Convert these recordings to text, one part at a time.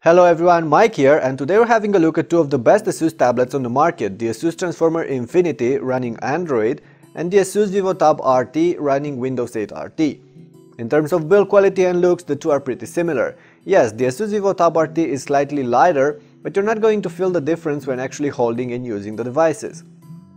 Hello everyone, Mike here, and today we're having a look at two of the best ASUS tablets on the market, the ASUS Transformer Infinity running Android and the ASUS VIVO TAB RT running Windows 8 RT. In terms of build quality and looks, the two are pretty similar. Yes, the ASUS VIVO TAB RT is slightly lighter, but you're not going to feel the difference when actually holding and using the devices.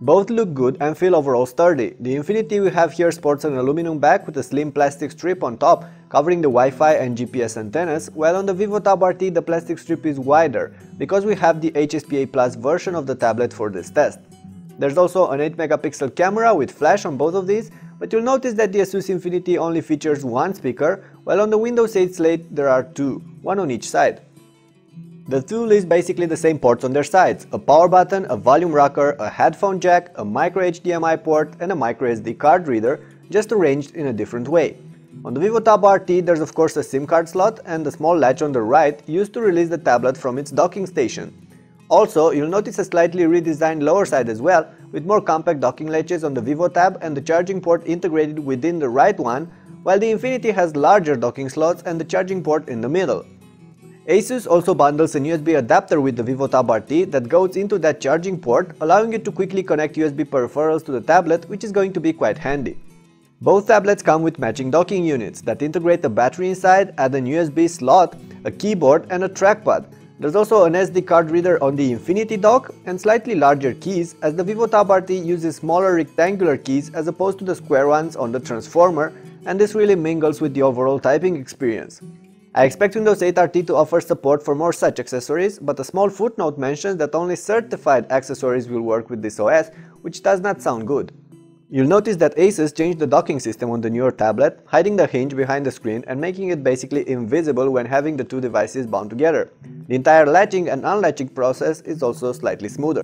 Both look good and feel overall sturdy. The Infinity we have here sports an aluminum back with a slim plastic strip on top covering the Wi-Fi and GPS antennas, while on the VIVO TAB RT the plastic strip is wider because we have the HSPA Plus version of the tablet for this test. There's also an 8 megapixel camera with flash on both of these, but you'll notice that the ASUS Infinity only features one speaker, while on the Windows 8 Slate there are two, one on each side. The tool is basically the same ports on their sides, a power button, a volume rocker, a headphone jack, a micro HDMI port and a micro SD card reader, just arranged in a different way. On the VIVO TAB RT there's of course a SIM card slot and a small latch on the right used to release the tablet from its docking station. Also, you'll notice a slightly redesigned lower side as well, with more compact docking latches on the VIVO TAB and the charging port integrated within the right one, while the Infinity has larger docking slots and the charging port in the middle. ASUS also bundles an USB adapter with the VIVO TAB RT that goes into that charging port, allowing you to quickly connect USB peripherals to the tablet, which is going to be quite handy. Both tablets come with matching docking units that integrate a battery inside, add an USB slot, a keyboard and a trackpad. There's also an SD card reader on the Infinity dock and slightly larger keys, as the VIVO TAB RT uses smaller rectangular keys as opposed to the square ones on the Transformer, and this really mingles with the overall typing experience. I expect Windows 8 RT to offer support for more such accessories, but a small footnote mentions that only certified accessories will work with this OS, which does not sound good. You'll notice that ASUS changed the docking system on the newer tablet, hiding the hinge behind the screen and making it basically invisible when having the two devices bound together. The entire latching and unlatching process is also slightly smoother.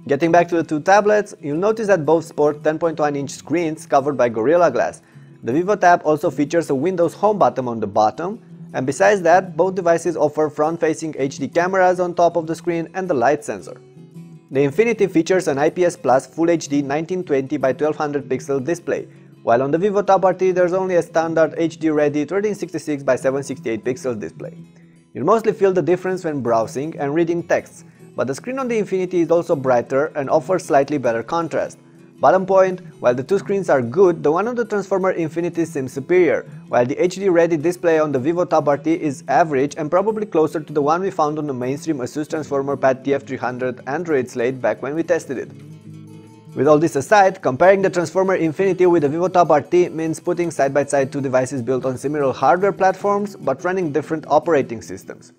Getting back to the two tablets, you'll notice that both sport 10.1-inch screens covered by Gorilla Glass. The VIVO TAB also features a Windows Home button on the bottom, and besides that, both devices offer front-facing HD cameras on top of the screen and the light sensor. The Infinity features an IPS Plus Full HD 1920 by 1200 pixel display, while on the VIVO TAB RT there's only a standard HD-ready 1366 by 768 pixels display. You'll mostly feel the difference when browsing and reading texts, but the screen on the Infinity is also brighter and offers slightly better contrast. Bottom point, while the two screens are good, the one on the Transformer Infinity seems superior, while the HD-ready display on the VIVO TAB RT is average and probably closer to the one we found on the mainstream ASUS Transformer Pad TF300 Android Slate back when we tested it. With all this aside, comparing the Transformer Infinity with the VIVO TAB RT means putting side by side two devices built on similar hardware platforms but running different operating systems.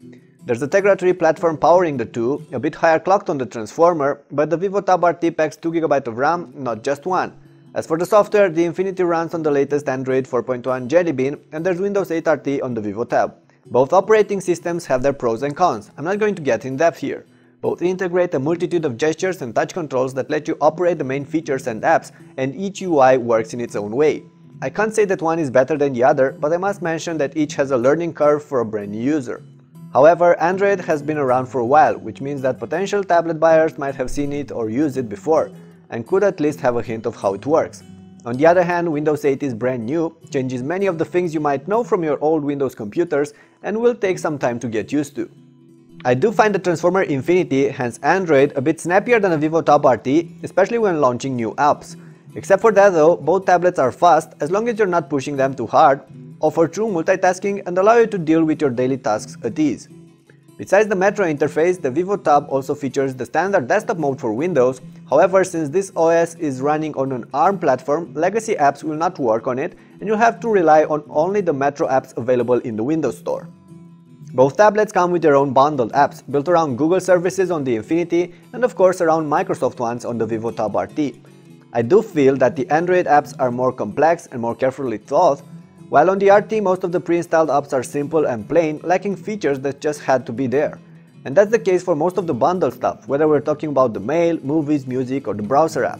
There's a Tegra 3 platform powering the two, a bit higher clocked on the Transformer, but the VIVO TAB RT packs 2 GB of RAM, not just one. As for the software, the Infinity runs on the latest Android 4.1 Jell Bean, and there's Windows 8 RT on the VIVO TAB. Both operating systems have their pros and cons. I'm not going to get in depth here. Both integrate a multitude of gestures and touch controls that let you operate the main features and apps, and each UI works in its own way. I can't say that one is better than the other, but I must mention that each has a learning curve for a brand new user. However, Android has been around for a while, which means that potential tablet buyers might have seen it or used it before, and could at least have a hint of how it works. On the other hand, Windows 8 is brand new, changes many of the things you might know from your old Windows computers, and will take some time to get used to. I do find the Transformer Infinity, hence Android, a bit snappier than a VIVO TAB RT, especially when launching new apps. Except for that though, both tablets are fast as long as you're not pushing them too hard, offer true multitasking and allow you to deal with your daily tasks at ease. Besides the Metro interface, the VIVO TAB also features the standard desktop mode for Windows. However, since this OS is running on an ARM platform, legacy apps will not work on it and you'll have to rely on only the Metro apps available in the Windows Store. Both tablets come with their own bundled apps, built around Google services on the Infinity and of course around Microsoft ones on the VIVO TAB RT. I do feel that the Android apps are more complex and more carefully thought, while on the RT most of the pre-installed apps are simple and plain, lacking features that just had to be there. And that's the case for most of the bundle stuff, whether we're talking about the mail, movies, music, or the browser app.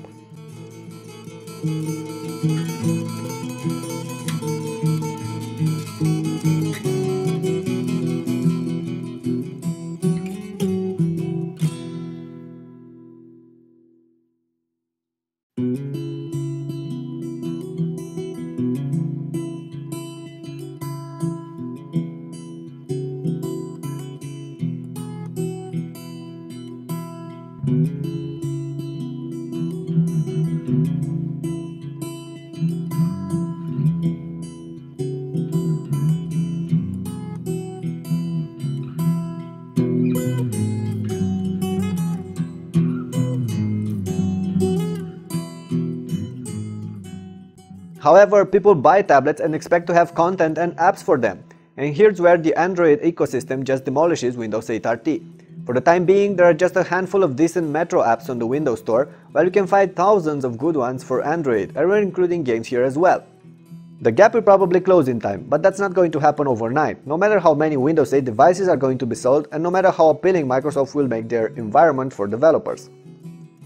However, people buy tablets and expect to have content and apps for them. And here's where the Android ecosystem just demolishes Windows 8 RT. For the time being, there are just a handful of decent Metro apps on the Windows Store, while you can find thousands of good ones for Android, and we're including games here as well. The gap will probably close in time, but that's not going to happen overnight, no matter how many Windows 8 devices are going to be sold and no matter how appealing Microsoft will make their environment for developers.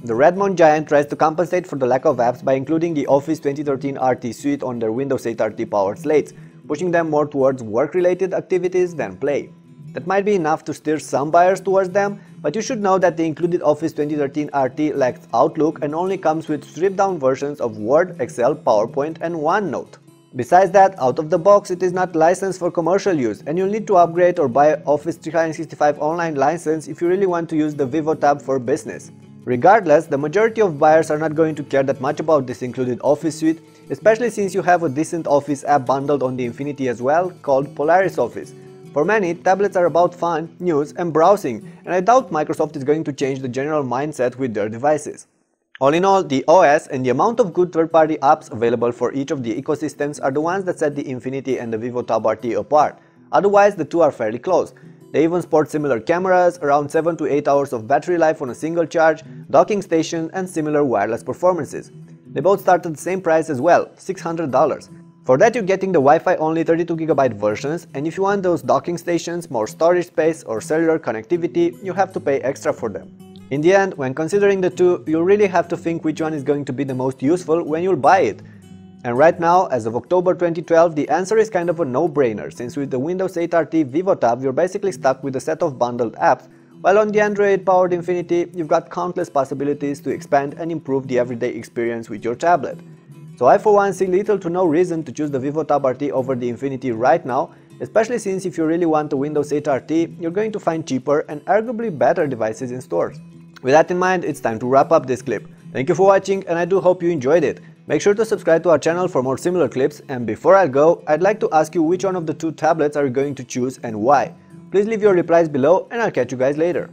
The Redmond giant tries to compensate for the lack of apps by including the Office 2013 RT suite on their Windows 8 RT powered slates, pushing them more towards work-related activities than play. That might be enough to steer some buyers towards them, but you should know that the included Office 2013 RT lacks Outlook and only comes with stripped-down versions of Word, Excel, PowerPoint, and OneNote. Besides that, out of the box it is not licensed for commercial use, and you'll need to upgrade or buy Office 365 online license if you really want to use the Vivo Tab for business. Regardless, the majority of buyers are not going to care that much about this included Office suite, especially since you have a decent Office app bundled on the Infinity as well, called Polaris Office. For many, tablets are about fun, news, and browsing, and I doubt Microsoft is going to change the general mindset with their devices. All in all, the OS and the amount of good third-party apps available for each of the ecosystems are the ones that set the Infinity and the Vivo Tab RT apart. Otherwise, the two are fairly close. They even sport similar cameras, around 7 to 8 hours of battery life on a single charge, docking station, and similar wireless performances. They both start at the same price as well, $600. For that you're getting the Wi-Fi only 32GB versions, and if you want those docking stations, more storage space, or cellular connectivity, you have to pay extra for them. In the end, when considering the two, you really have to think which one is going to be the most useful when you'll buy it. And right now, as of October 2012, the answer is kind of a no-brainer, since with the Windows 8 RT Vivo Tab you're basically stuck with a set of bundled apps, while on the Android-powered Infinity you've got countless possibilities to expand and improve the everyday experience with your tablet. So I for one see little to no reason to choose the Vivo Tab RT over the Infinity right now, especially since if you really want a Windows 8 RT, you're going to find cheaper and arguably better devices in stores. With that in mind, it's time to wrap up this clip. Thank you for watching, and I do hope you enjoyed it. Make sure to subscribe to our channel for more similar clips, and before I go, I'd like to ask you which one of the two tablets are you going to choose and why. Please leave your replies below, and I'll catch you guys later.